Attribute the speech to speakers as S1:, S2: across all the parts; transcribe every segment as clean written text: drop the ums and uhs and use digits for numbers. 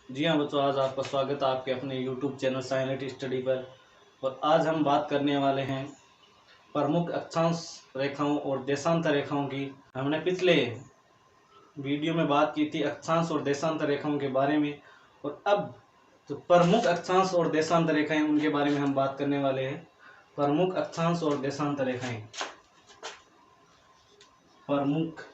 S1: जी हाँ बच्चों, आज आपका स्वागत है आपके अपने YouTube चैनल साइनेट स्टडी पर। और आज हम बात करने वाले हैं प्रमुख अक्षांश रेखाओं और देशांतर रेखाओं की। हमने पिछले वीडियो में बात की थी अक्षांश और देशांतर रेखाओं के बारे में, और अब जो प्रमुख अक्षांश और देशांतर रेखाएं उनके बारे में हम बात करने वाले हैं। प्रमुख अक्षांश और देशांतर रेखाएं। प्रमुख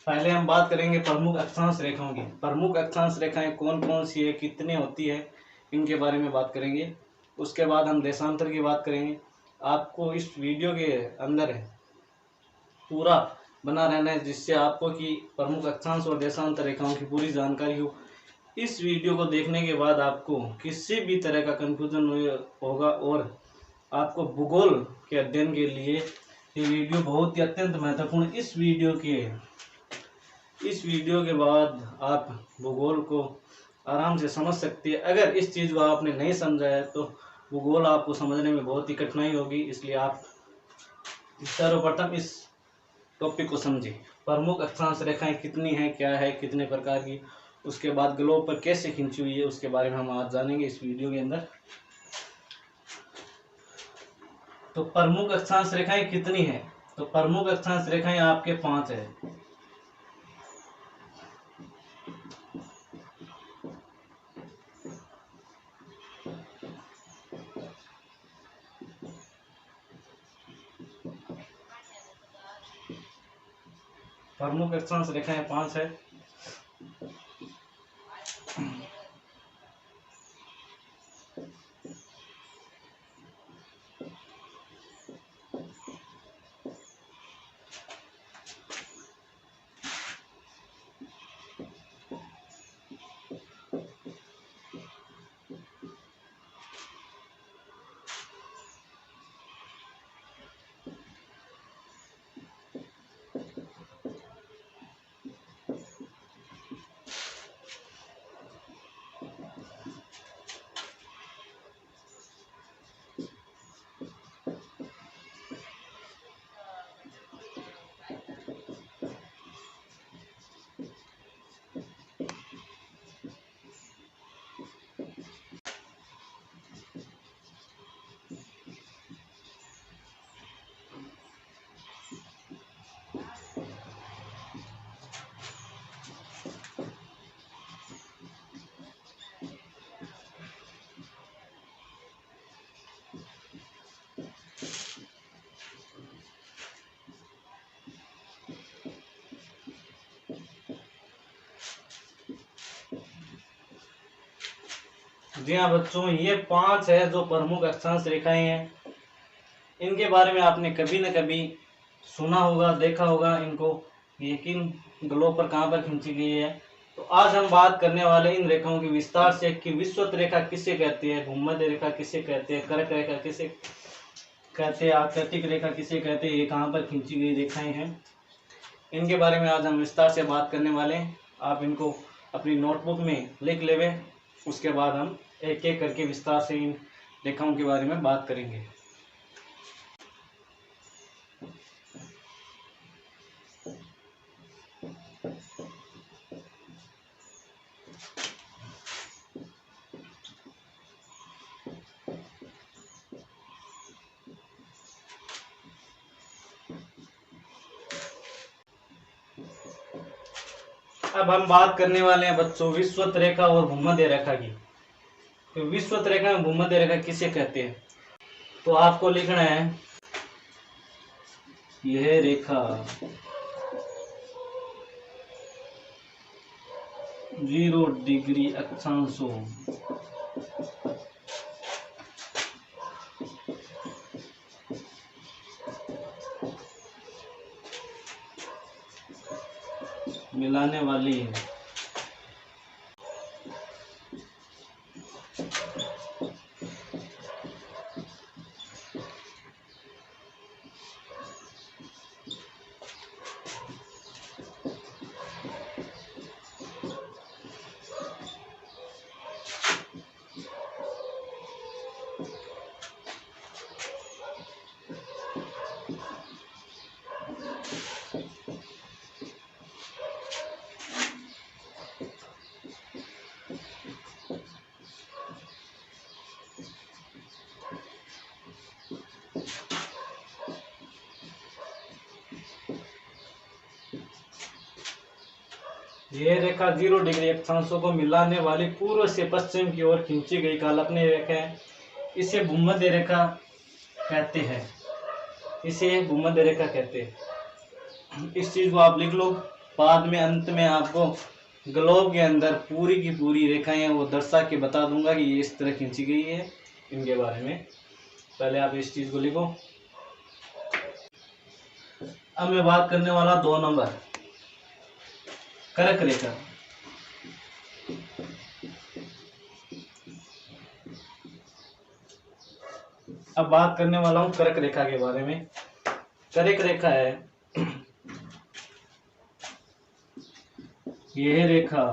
S1: पहले हम बात करेंगे प्रमुख अक्षांश रेखाओं की। प्रमुख अक्षांश रेखाएं कौन कौन सी है, कितनी होती है, इनके बारे में बात करेंगे। उसके बाद हम देशांतर की बात करेंगे। आपको इस वीडियो के अंदर पूरा बना रहना है, जिससे आपको कि प्रमुख अक्षांश और देशांतर रेखाओं की पूरी जानकारी हो। इस वीडियो को देखने के बाद आपको किसी भी तरह का कन्फ्यूजन होगा, और आपको भूगोल के अध्ययन के लिए ये वीडियो बहुत ही अत्यंत महत्वपूर्ण। इस वीडियो के बाद आप भूगोल को आराम से समझ सकते हैं। अगर इस चीज़ को आपने नहीं समझा है तो भूगोल आपको समझने में बहुत ही कठिनाई होगी, इसलिए आप सर्वप्रथम इस टॉपिक को समझिए। प्रमुख अक्षांश रेखाएं कितनी हैं, क्या है, कितने प्रकार की, उसके बाद ग्लोब पर कैसे खींची हुई है, उसके बारे में हम आज जानेंगे इस वीडियो के अंदर। तो प्रमुख अक्षांश रेखाएं कितनी हैं? तो प्रमुख अक्षांश रेखाएं आपके 5 है। प्रमुख अक्षांश रेखाएं 5 है। जी हाँ बच्चों, ये 5 है जो प्रमुख अक्षांश रेखाएं हैं। इनके बारे में आपने कभी न कभी सुना होगा, देखा होगा इनको, लेकिन ग्लोब पर कहाँ पर खींची गई है। तो आज हम बात करने वाले इन रेखाओं की विस्तार से कि विषुवत रेखा किसे कहते हैं, भूमध्य रेखा किसे कहते हैं, कर्क रेखा किसे कहते हैं, आकृतिक रेखा किसे कहते हैं, ये कहाँ पर खींची गई रेखाएं हैं, इनके बारे में आज हम विस्तार से बात करने वाले हैं। आप इनको अपनी नोटबुक में लिख लेवे, उसके बाद हम एक एक करके विस्तार से इन रेखाओं के बारे में बात करेंगे। अब हम बात करने वाले हैं बच्चों विषुवत रेखा और भूमध्य रेखा की। तो विषुवत रेखा और भूमध्य रेखा किसे कहते हैं? तो आपको लिखना है यह रेखा 0 डिग्री अक्षांशों मिलाने वाली है। यह रेखा 0 डिग्री अक्षांशों को मिलाने वाली पूर्व से पश्चिम की ओर खींची गई काल्पनिक रेखा है। इसे भूमध्य रेखा कहते हैं। इसे भूमध्य रेखा कहते हैं। इस चीज को आप लिख लो। बाद में अंत में आपको ग्लोब के अंदर पूरी की पूरी रेखाएं वो दर्शा के बता दूंगा कि ये इस तरह खींची गई है। इनके बारे में पहले आप इस चीज को लिखो। अब मैं बात करने वाला 2 नंबर, कर्क रेखा। अब बात करने वाला हूं कर्क रेखा के बारे में। कर्क रेखा है, यह रेखा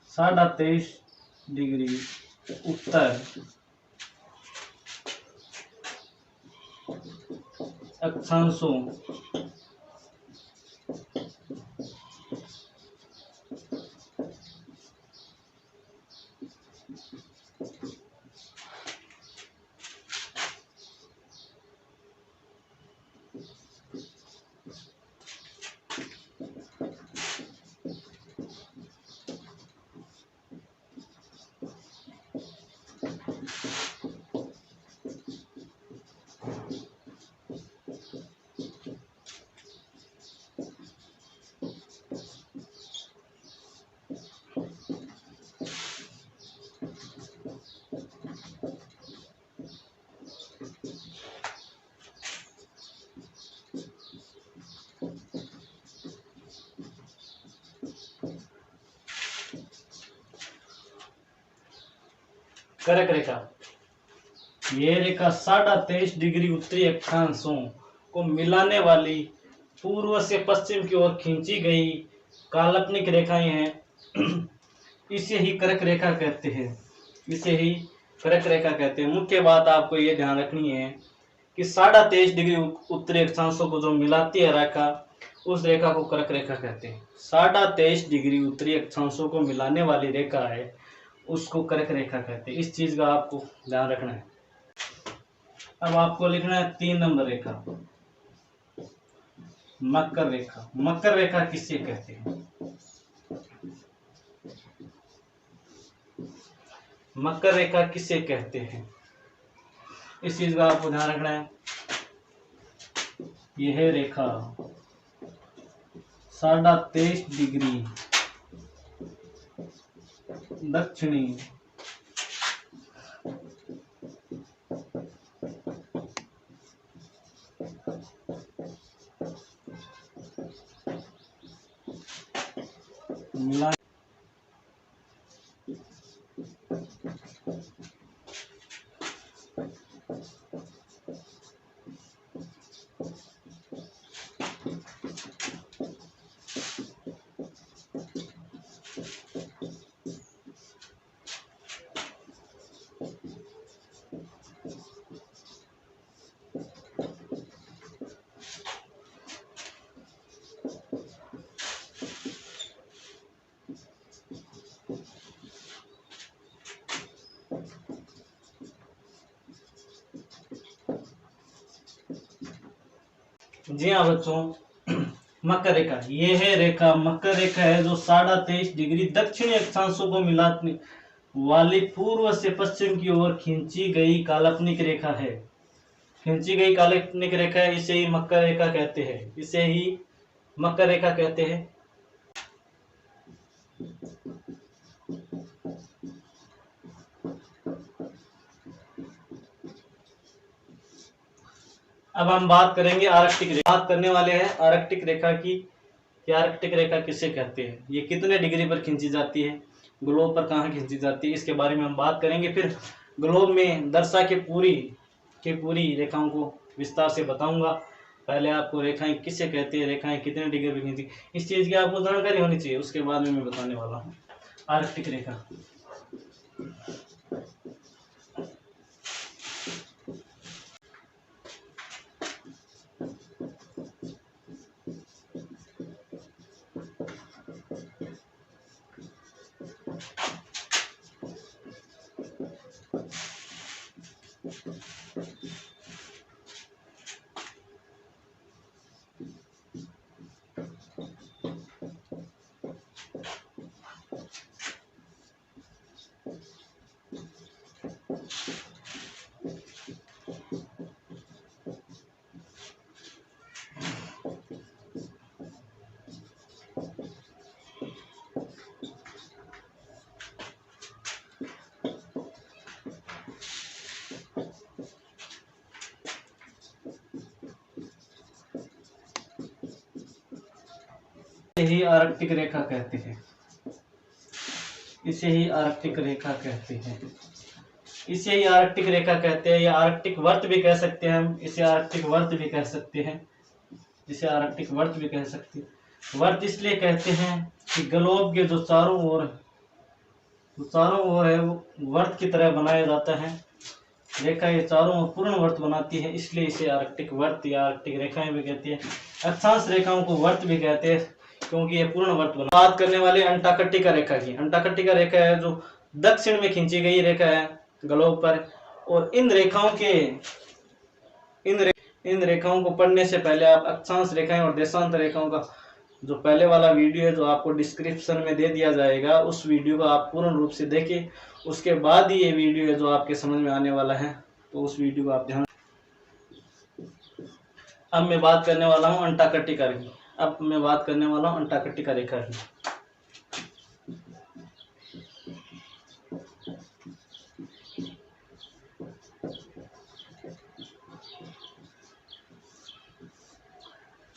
S1: 23.5 डिग्री उत्तर अक्षांशों कर्क रेखा, यह रेखा 23.5 डिग्री उत्तरी अक्षांशों को मिलाने वाली पूर्व से पश्चिम की ओर खींची गई काल्पनिक रेखाएं हैं। इसे ही कर्क रेखा कहते हैं। इसे ही कर्क रेखा कहते हैं। मुख्य बात आपको ये ध्यान रखनी है कि 23.5 डिग्री उत्तरी अक्षांशों को जो मिलाती है रेखा, उस रेखा को कर्क रेखा कहते हैं। 23.5 डिग्री उत्तरी अक्षांशों को मिलाने वाली रेखा है, उसको कर्क रेखा कहते हैं। इस चीज का आपको ध्यान रखना है। अब आपको लिखना है 3 नंबर रेखा, मकर रेखा। मकर रेखा किसे कहते हैं? मकर रेखा किसे कहते हैं, इस चीज का आपको ध्यान रखना है। यह रेखा 23.5 डिग्री दक्षिणी मिला जी हाँ बच्चों, मकर रेखा, ये है रेखा मकर रेखा है जो 23.5 डिग्री दक्षिणी अक्षांशों को मिलाने वाली पूर्व से पश्चिम की ओर खींची गई काल्पनिक रेखा है। खींची गई काल्पनिक रेखा है, इसे ही मकर रेखा कहते हैं। इसे ही मकर रेखा कहते हैं। अब हम बात करेंगे आर्कटिक रेखा। बात करने वाले हैं आर्कटिक रेखा की। आर्कटिक रेखा किसे कहते हैं, ये कितने डिग्री पर खींची जाती है, ग्लोब पर कहाँ खींची जाती है, इसके बारे में हम बात करेंगे। फिर ग्लोब में दर्शा के पूरी रेखाओं को विस्तार से बताऊंगा। पहले आपको रेखाएं किसे कहते हैं, रेखाएं कितने डिग्री पर खींची, इस चीज की आपको जानकारी होनी चाहिए। उसके बाद में मैं बताने वाला हूँ आर्कटिक रेखा। ही आरक्तिक रेखा कहते हैं, इसे ही आरक्तिक रेखा कहते हैं, इसे ही आरक्तिक रेखा कहते हैं, या आरक्तिक वर्त भी कह सकते हैं हम, इसे आरक्तिक वर्त भी कह सकते हैं, इसे आरक्तिक वर्त भी कह सकते हैं। वर्त इसलिए कहते हैं कि ग्लोब के जो चारों ओर है वो वर्त की तरह बनाया जाता है, रेखा ये चारों ओर पूर्ण वर्त बनाती है, इसलिए इसे आरक्तिक वर्त या आरक्तिक रेखाएं भी कहती है। अक्षांश रेखाओं को वर्त भी कहते हैं क्योंकि ये पूर्ण वर्त बना। बात करने वाले अंटार्कटिका रेखा की। अंटार्कटिका रेखा है जो दक्षिण में खींची गई रेखा है ग्लोब पर, और इन रेखाओं को पढ़ने से पहले आप अक्षांश रेखाएं और देशांतर रेखाओं का जो पहले वाला वीडियो है जो आपको डिस्क्रिप्शन में दे दिया जाएगा, उस वीडियो को आप पूर्ण रूप से देखें, उसके बाद ही ये वीडियो है जो आपके समझ में आने वाला है, तो उस वीडियो को आप ध्यान। अब मैं बात करने वाला हूँ अंटार्कटिका की। अब मैं बात करने वाला हूँ अंटार्कटिका रेखा की।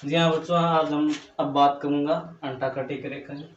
S1: जी हाँ बच्चों, आज हम अब बात करूंगा अंटार्कटिका रेखा की।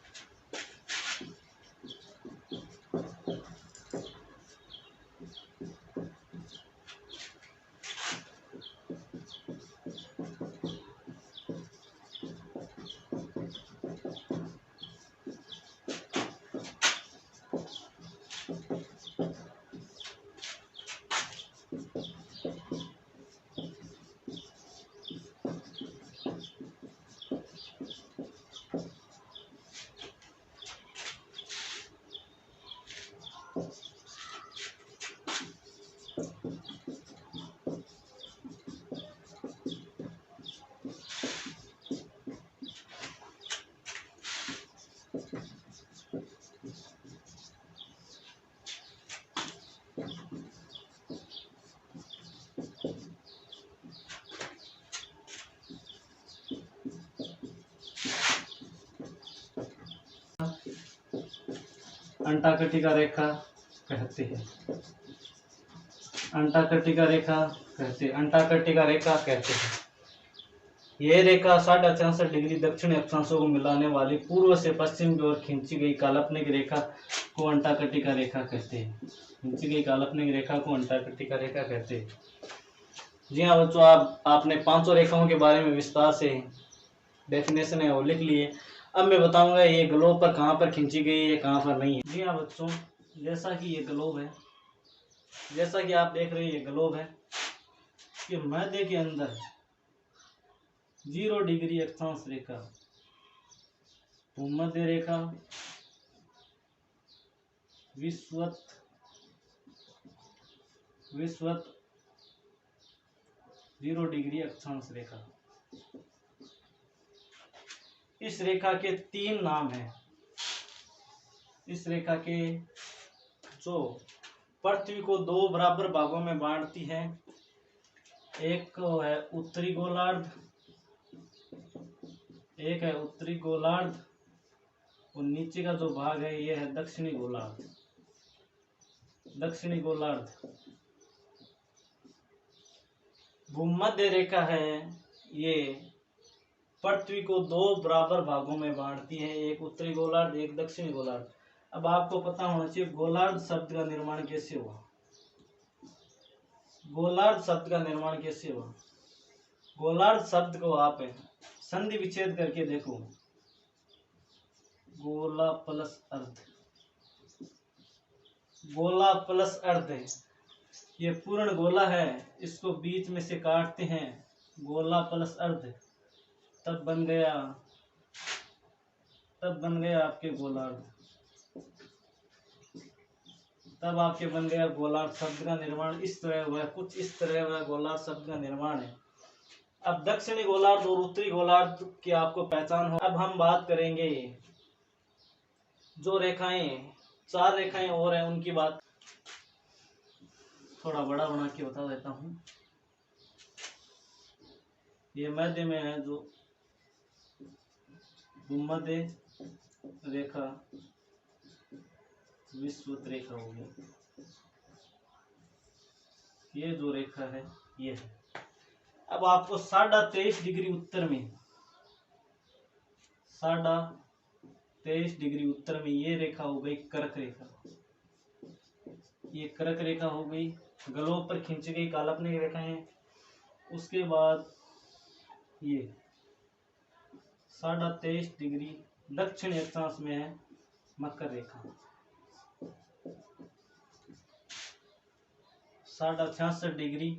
S1: अंटार्कटिका रेखा कहते हैं, अंटार्कटिका रेखा कहते हैं, अंटार्कटिका रेखा कहते हैं। यह रेखा 66.5 डिग्री दक्षिणी अक्षांशों को मिलाने वाली पूर्व से पश्चिम की ओर खींची गई काल्पनिक रेखा को अंटार्कटिका रेखा कहते हैं। खींची गई काल्पनिक रेखा को अंटार्कटिका रेखा कहते हैं। जी हाँ बच्चों, आपने पांचों रेखाओं के बारे में विस्तार से डेफिनेशन है वो लिख लिए। अब मैं बताऊंगा ये ग्लोब पर कहाँ पर खींची गई है, कहाँ पर नहीं है। जी हाँ बच्चों, जैसा कि ये ग्लोब है, जैसा कि आप देख रहे हैं ये ग्लोब है, कि मध्य के अंदर 0 डिग्री अक्षांश रेखा, भूमध्य रेखा, विषुवत 0 डिग्री अक्षांश रेखा। इस रेखा के 3 नाम हैं। इस रेखा के जो पृथ्वी को 2 बराबर भागों में बांटती है, एक है उत्तरी गोलार्ध, एक है उत्तरी गोलार्ध, और नीचे का जो भाग है ये है दक्षिणी गोलार्ध। दक्षिणी गोलार्ध। भूमध्य रेखा है, ये पृथ्वी को 2 बराबर भागों में बांटती है, एक उत्तरी गोलार्ध, एक दक्षिणी गोलार्ध। अब आपको पता होना चाहिए गोलार्ध शब्द का निर्माण कैसे हुआ। गोलार्ध शब्द का निर्माण कैसे हुआ। गोलार्ध शब्द को आप संधि विच्छेद करके देखो, गोला प्लस अर्ध, गोला प्लस अर्ध है, ये पूर्ण गोला है, इसको बीच में से काटते हैं, गोला प्लस अर्ध, तब बन गया आपके गोलार्ध। तब आपके बन गया गोलार्ध शब्द का निर्माण इस तरह हुआ है, कुछ इस तरह हुआ गोलार्ध शब्द का निर्माण है। अब दक्षिणी गोलार्ध और उत्तरी गोलार्ध की आपको पहचान हो। अब हम बात करेंगे जो रेखाएं, 4 रेखाएं और हैं उनकी बात थोड़ा बड़ा बना के बता देता हूं। ये मध्य में है जो भूमध्य रेखा, विषुवत रेखा होगी, ये जो रेखा है ये है। अब आपको 23.5 डिग्री उत्तर में, 23.5 उत्तर में ये रेखा हो गई कर्क रेखा। ये कर्क रेखा हो गई, ग्लोब पर खींची गई काल्पनिक रेखाएं। उसके बाद ये 23.5 दक्षिण अक्षांश में है मकर रेखा। 66.5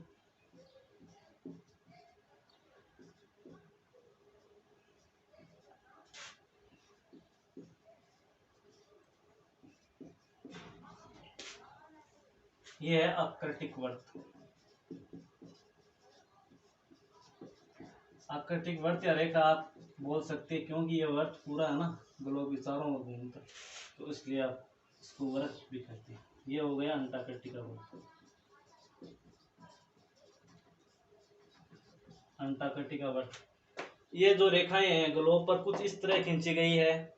S1: ये है आकृतिक वर्त। आकृतिक वर्त या रेखा आप बोल सकते हैं, क्योंकि ये वर्त पूरा है ना ग्लोब के चारों ओर घूमता, तो इसलिए आप इसको वर्त भी कहते हैं। ये हो गया अंटार्कटिका वर्त। अंटार्कटिका वर्त, ये जो रेखाएं हैं ग्लोब पर कुछ इस तरह खींची गई है।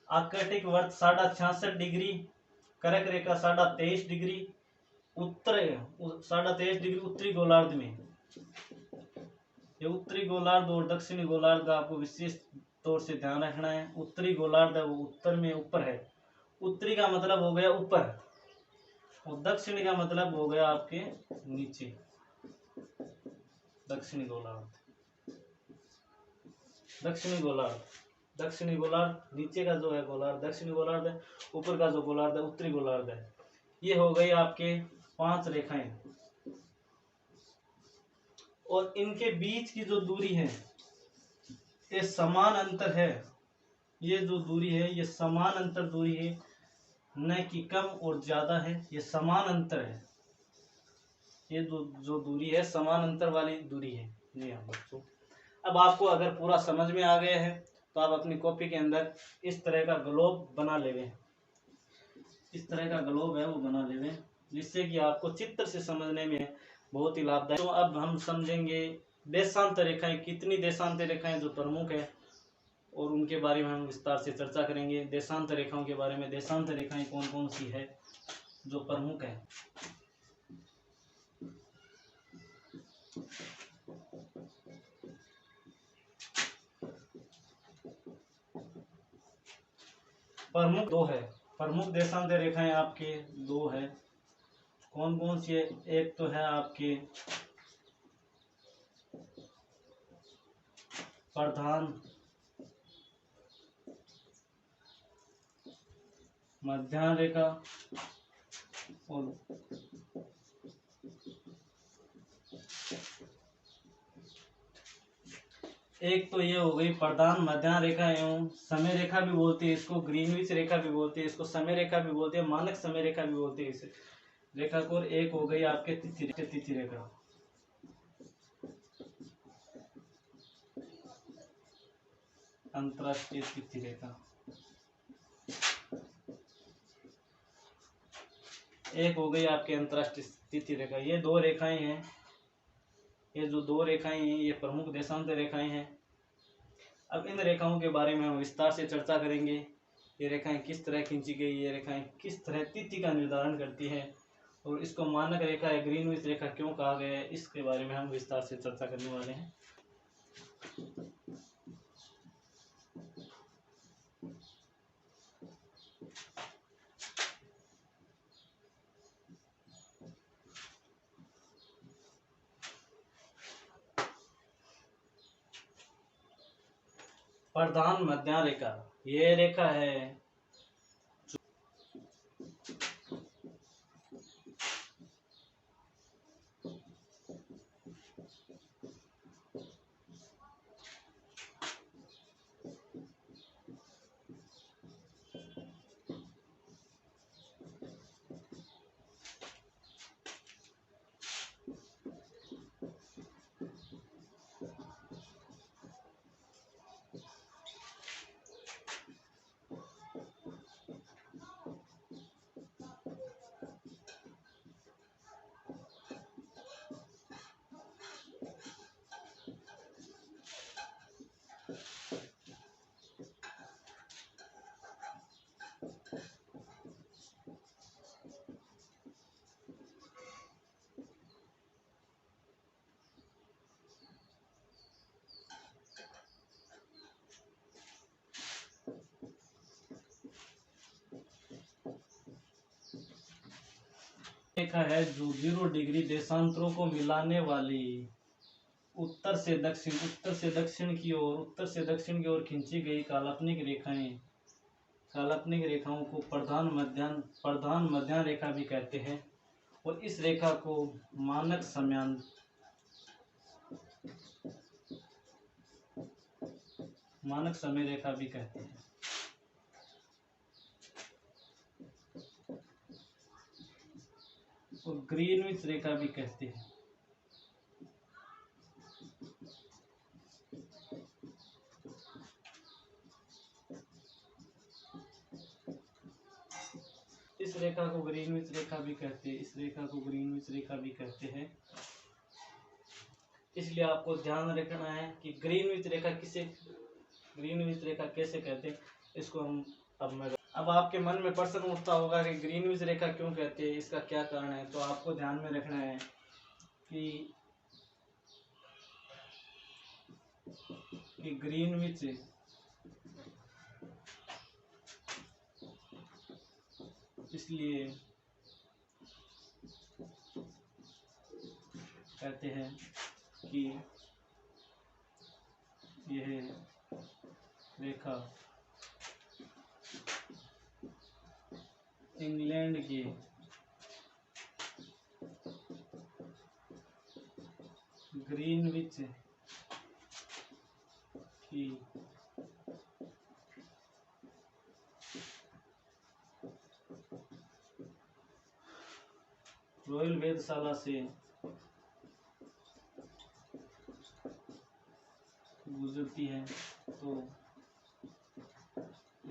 S1: आकृतिक वर्त 66.5, कर्क रेखा 23.5 उत्तर 23.5 उत्तरी गोलार्ध में। ये उत्तरी गोलार्ध और दक्षिणी गोलार्ध का आपको विशेष तौर से ध्यान रखना है। उत्तरी गोलार्ध है वो उत्तर में ऊपर है, उत्तरी का मतलब हो गया ऊपर, और दक्षिणी का मतलब हो गया आपके नीचे। दक्षिणी गोलार्ध, दक्षिणी गोलार्ध, दक्षिणी गोलार्ध नीचे का जो है गोलार्ध दक्षिणी गोलार्ध है, ऊपर का जो गोलार्ध है उत्तरी गोलार्ध है। ये हो गई आपके 5 रेखाएं, और इनके बीच की जो दूरी है ये समान अंतर है। ये जो दूरी है ये समान अंतर दूरी है, न कि कम और ज्यादा है, ये समान अंतर है। ये जो दूरी है समान अंतर वाली दूरी है। जी हाँ बच्चों, अब आपको अगर पूरा समझ में आ गया है तो आप अपनी कॉपी के अंदर इस तरह का ग्लोब बना लेवे। इस तरह का ग्लोब है वो बना लेवे, जिससे कि आपको चित्र से समझने में बहुत ही लाभदायक। तो अब हम समझेंगे देशांतर रेखाएं, कितनी देशांतर रेखाएं जो प्रमुख है, और उनके बारे में हम विस्तार से चर्चा करेंगे। देशांतर रेखाओं के बारे में, देशांतर रेखाएं कौन कौन सी है जो प्रमुख है। प्रमुख 2 है, प्रमुख देशांतर रेखाएं आपके 2 है। कौन कौन सी है? एक तो है आपके प्रधान मध्याह्न रेखा, और एक तो ये हो गई प्रधान मध्याह्न रेखा एवं समय रेखा भी बोलते हैं इसको, ग्रीनविच रेखा भी बोलते हैं इसको, समय रेखा भी बोलते हैं, मानक समय रेखा भी बोलते हैं इस रेखा को। एक हो गई आपके तिथि रेखा। अंतरराष्ट्रीय तिथि रेखा। एक हो गई आपके अंतरराष्ट्रीय तिथि रेखा। ये 2 रेखाएं हैं, ये जो 2 रेखाएं हैं ये प्रमुख देशांतर रेखाएं हैं। अब इन रेखाओं के बारे में हम विस्तार से चर्चा करेंगे। ये रेखाएं किस तरह खींची गई, ये रेखाएं किस तरह तिथि का निर्धारण करती है, और इसको मानक रेखा या ग्रीनविच रेखा क्यों कहा गया है, इसके बारे में हम विस्तार से चर्चा करने वाले हैं। प्रधान मध्याह्न रेखा, ये रेखा है रेखा है जो 0 डिग्री देशांतरों को मिलाने वाली उत्तर से दक्षिण की ओर खींची गई काल्पनिक रेखाओं को प्रधान मध्य रेखा भी कहते हैं और इस रेखा को मानक समय रेखा भी कहते हैं। और ग्रीनविच रेखा भी कहते हैं। इस रेखा को ग्रीनविच रेखा भी कहते हैं। इसलिए आपको ध्यान रखना है कि ग्रीनविच रेखा कैसे कहते हैं। इसको हम अब आपके मन में प्रश्न उठता होगा कि ग्रीनविच रेखा क्यों कहते हैं, इसका क्या कारण है। तो आपको ध्यान में रखना है कि ग्रीनविच इसलिए कहते हैं कि यह रेखा इंग्लैंड के ग्रीनविच की रॉयल वेधशाला से गुजरती है, तो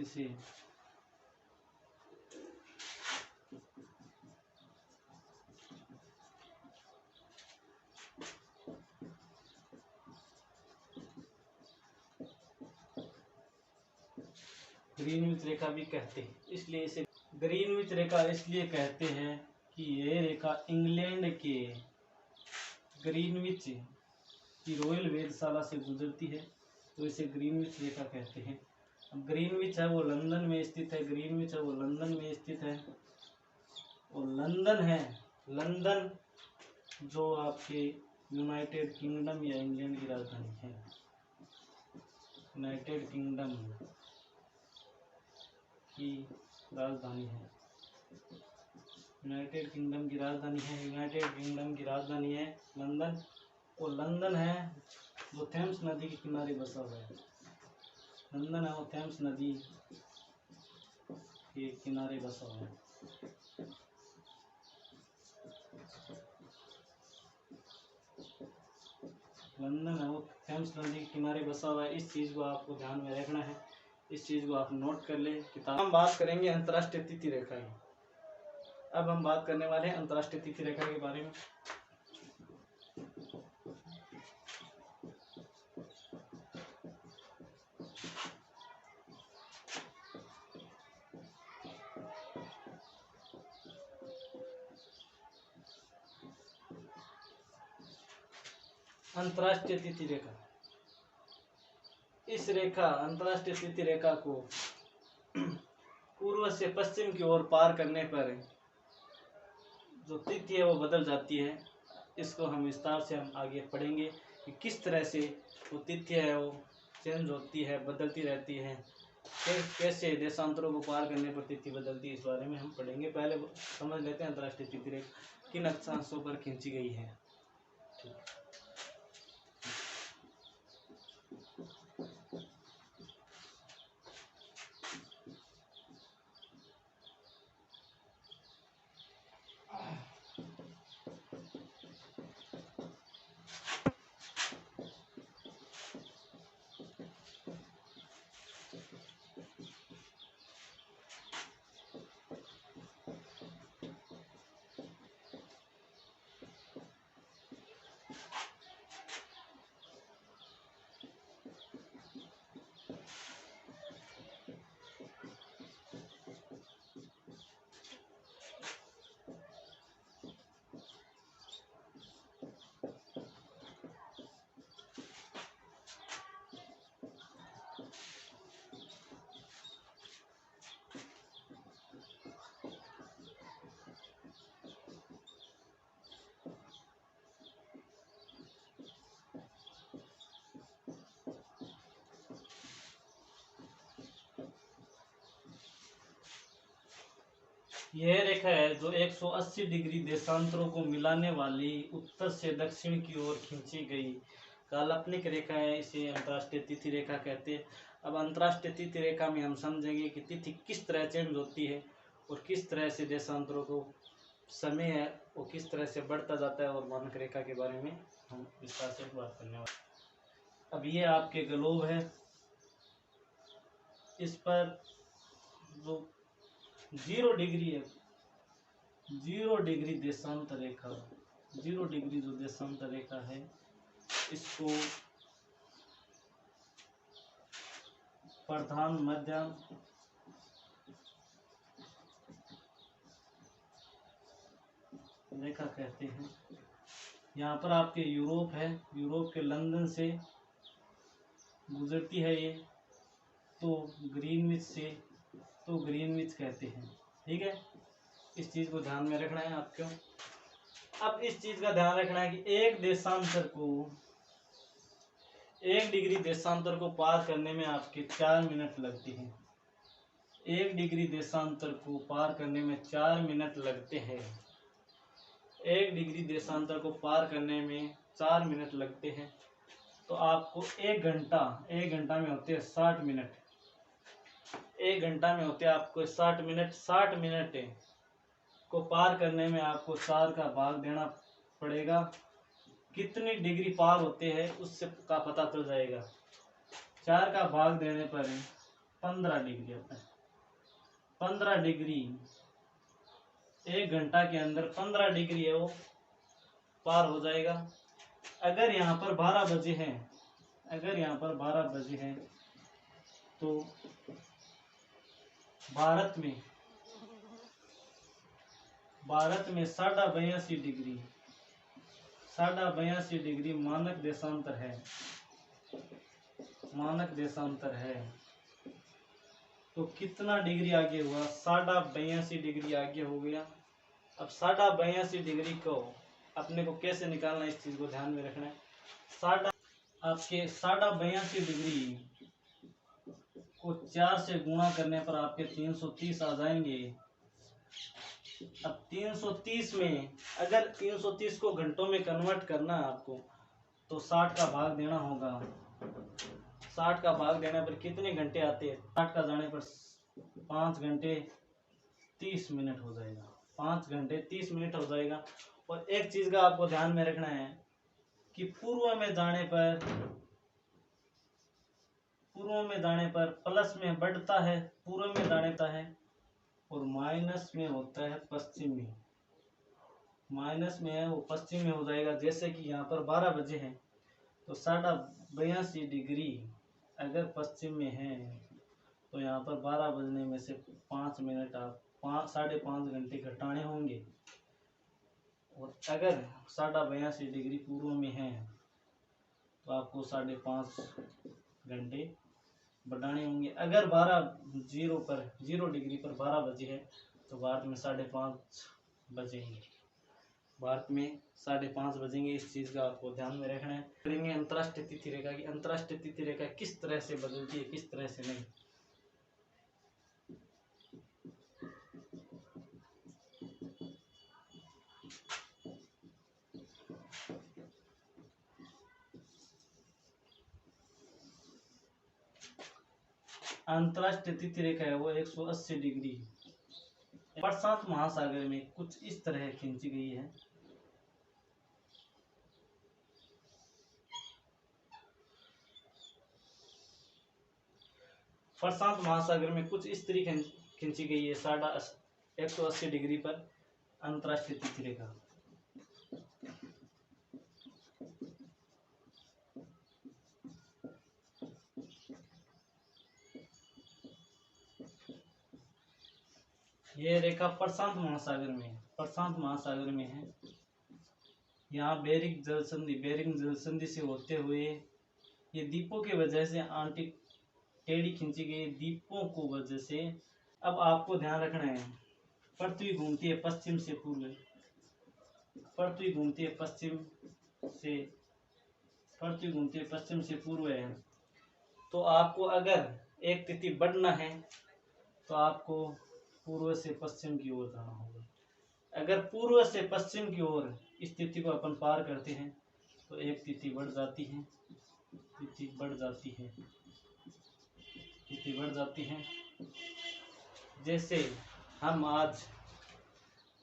S1: इसे ग्रीनविच रेखा भी कहते हैं। इसलिए इसे ग्रीनविच रेखा इसलिए कहते हैं कि यह रेखा इंग्लैंड के ग्रीनविच की रॉयल वेधशाला से गुजरती है, तो इसे ग्रीनविच रेखा कहते हैं। अब ग्रीनविच है वो लंदन में स्थित है। और लंदन जो आपके यूनाइटेड किंगडम या इंग्लैंड की राजधानी है। यूनाइटेड किंगडम की राजधानी है लंदन। और लंदन है जो थेम्स नदी के किनारे बसा हुआ है। लंदन है वो थेम्स नदी के किनारे बसा हुआ है। लंदन है वो थेम्स नदी के किनारे बसा हुआ है। इस चीज़ को आपको ध्यान में रखना है, इस चीज़ को आप नोट कर ले। किताब हम बात करेंगे अंतर्राष्ट्रीय तिथि रेखाएं। अब हम बात करने वाले हैं अंतर्राष्ट्रीय तिथि रेखा के बारे में। अंतर्राष्ट्रीय तिथि रेखा, अंतर्राष्ट्रीय तिथि रेखा को पूर्व से पश्चिम की ओर पार करने पर जो तिथि है वो बदल जाती है। इसको हम विस्तार से हम आगे पढ़ेंगे कि किस तरह से वो तिथि है वो चेंज होती है, बदलती रहती है, कैसे देशांतरों को पार करने पर तिथि बदलती है, इस बारे में हम पढ़ेंगे। पहले समझ लेते हैं अंतर्राष्ट्रीय तिथि रेखा किन अक्षांशों पर खींची गई है। ठीक। यह रेखा है जो 180 डिग्री देशांतरों को मिलाने वाली उत्तर से दक्षिण की ओर खींची गई काल्पनिक रेखा है। इसे अंतर्राष्ट्रीय तिथि रेखा कहते हैं। अब अंतर्राष्ट्रीय तिथि रेखा में हम समझेंगे कि तिथि किस तरह चेंज होती है और किस तरह से देशांतरों को समय है वो किस तरह से बढ़ता जाता है, और मानक रेखा के बारे में हम विस्तार से बात करने वाले। अब ये आपके ग्लोब है, इस पर जो 0 डिग्री है, 0 डिग्री देशांतर रेखा, 0 डिग्री जो देशांतर रेखा है, इसको प्रधान मध्य रेखा कहते हैं। यहाँ पर आपके यूरोप है, यूरोप के लंदन से गुजरती है ये, तो ग्रीनविच से, तो ग्रीनविच कहते हैं। ठीक है, इस चीज़ को ध्यान में रखना है आपको। अब इस चीज़ का ध्यान रखना है कि एक देशांतर को, 1 डिग्री देशांतर को पार करने में आपके 4 मिनट लगते हैं। 1 डिग्री देशांतर को पार करने में 4 मिनट लगते हैं। 1 डिग्री देशांतर को पार करने में 4 मिनट लगते हैं। तो आपको 1 घंटा में होते हैं 60 मिनट। 1 घंटा में होते हैं आपको 60 मिनट। 60 मिनट को पार करने में आपको 4 का भाग देना पड़ेगा। कितनी डिग्री पार होते हैं उससे का पता चल जाएगा। 4 का भाग देने पर 15 डिग्री आता है। 15 डिग्री 1 घंटा के अंदर 15 डिग्री है वो पार हो जाएगा। अगर यहाँ पर 12 बजे हैं, अगर यहाँ पर 12 बजे हैं तो भारत में 82.5 डिग्री, 82.5 डिग्री मानक देशांतर है, मानक देशांतर है। तो कितना डिग्री आगे हुआ? 82.5 डिग्री आगे हो गया। अब 82.5 डिग्री को अपने को कैसे निकालना है, इस चीज को ध्यान में रखना है। आपके 82.5 डिग्री को 4 से गुणा करने पर आपके 330 आ जाएंगे। अब 330 में अगर 330 को घंटों में कन्वर्ट करना है आपको, तो 60 का भाग देना होगा। 60 का भाग देने पर कितने घंटे आते हैं? 60 का जाने पर 5 घंटे 30 मिनट हो जाएगा। 5 घंटे 30 मिनट हो जाएगा। और एक चीज का आपको ध्यान में रखना है कि पूर्व में जाने पर प्लस में बढ़ता है, पूर्व में जाने का है, और माइनस में होता है पश्चिम में। माइनस में है वो पश्चिम में हो जाएगा। जैसे कि यहाँ पर 12 बजे हैं तो 82.5 डिग्री अगर पश्चिम में है तो यहाँ पर 12 बजने में से 5 मिनट आप 5.5 घंटे घटाने होंगे। और अगर 82.5 डिग्री पूर्व में है तो आपको 5.5 घंटे बढ़ाने होंगे। अगर 0 डिग्री पर 12 बजे है तो भारत में 5:30 बजेंगे। भारत में 5:30 बजेंगे। इस चीज़ का आपको ध्यान में रखना है। करेंगे अंतर्राष्ट्रीय तिथि रेखा की। अंतर्राष्ट्रीय तिथि रेखा किस तरह से बदलती है, किस तरह से नहीं। अंतर्राष्ट्रीय तिथि रेखा है वो 180 डिग्री प्रशांत महासागर में कुछ इस तरह खींची गई है। प्रशांत महासागर में कुछ इस तरीके खींची गई है 180 डिग्री पर अंतर्राष्ट्रीय तिथि रेखा। ये रेखा प्रशांत महासागर में है। यहाँ बेरिंग जल संधि से होते हुए ये द्वीपों की वजह से आंटिक टेढ़ी खींची गई द्वीपों को वजह से। अब आपको ध्यान रखना है, पृथ्वी घूमती है पश्चिम से पूर्व, पृथ्वी घूमती है पश्चिम से पूर्व है। तो आपको अगर एक तिथि बढ़ना है तो आपको पूर्व से पश्चिम की ओर जाना होगा। अगर पूर्व से पश्चिम की ओर इस तिथि को अपन पार करते हैं तो एक तिथि बढ़ जाती है, तिथि बढ़ जाती है, तिथि बढ़ जाती है। जैसे हम आज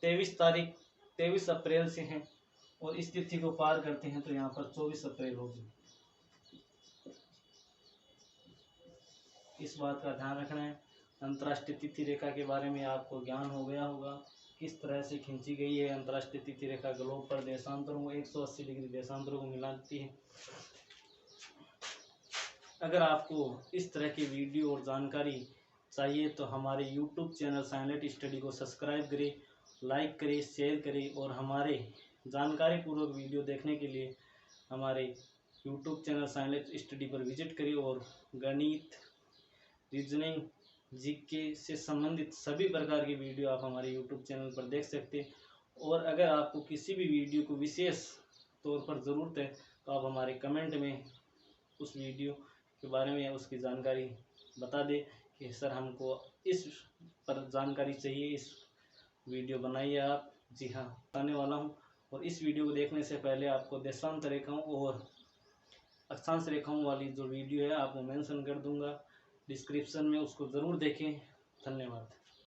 S1: 23 अप्रैल से हैं और इस तिथि को पार करते हैं तो यहाँ पर 24 अप्रैल होगी। इस बात का ध्यान रखना है। अंतर्राष्ट्रीय तिथि रेखा के बारे में आपको ज्ञान हो गया होगा, किस तरह से खींची गई है अंतर्राष्ट्रीय तिथि रेखा। ग्लोब पर देशांतरों को 180 डिग्री देशांतरों को मिलाती है। अगर आपको इस तरह की वीडियो और जानकारी चाहिए तो हमारे YouTube चैनल साइलेंट स्टडी को सब्सक्राइब करें, लाइक करें, शेयर करें और हमारे जानकारी पूर्वक वीडियो देखने के लिए हमारे YouTube चैनल साइलेंट स्टडी पर विजिट करें और गणित, रीजनिंग, जीके से संबंधित सभी प्रकार की वीडियो आप हमारे YouTube चैनल पर देख सकते हैं। और अगर आपको किसी भी वीडियो को विशेष तौर पर ज़रूरत है तो आप हमारे कमेंट में उस वीडियो के बारे में या उसकी जानकारी बता दें कि सर हमको इस पर जानकारी चाहिए, इस वीडियो बनाइए आप। जी हाँ, बताने वाला हूँ। और इस वीडियो को देखने से पहले आपको देशांत रेखाओं और अक्षांश रेखाओं वाली जो वीडियो है आपको मेंशन कर दूंगा डिस्क्रिप्शन में, उसको ज़रूर देखें। धन्यवाद।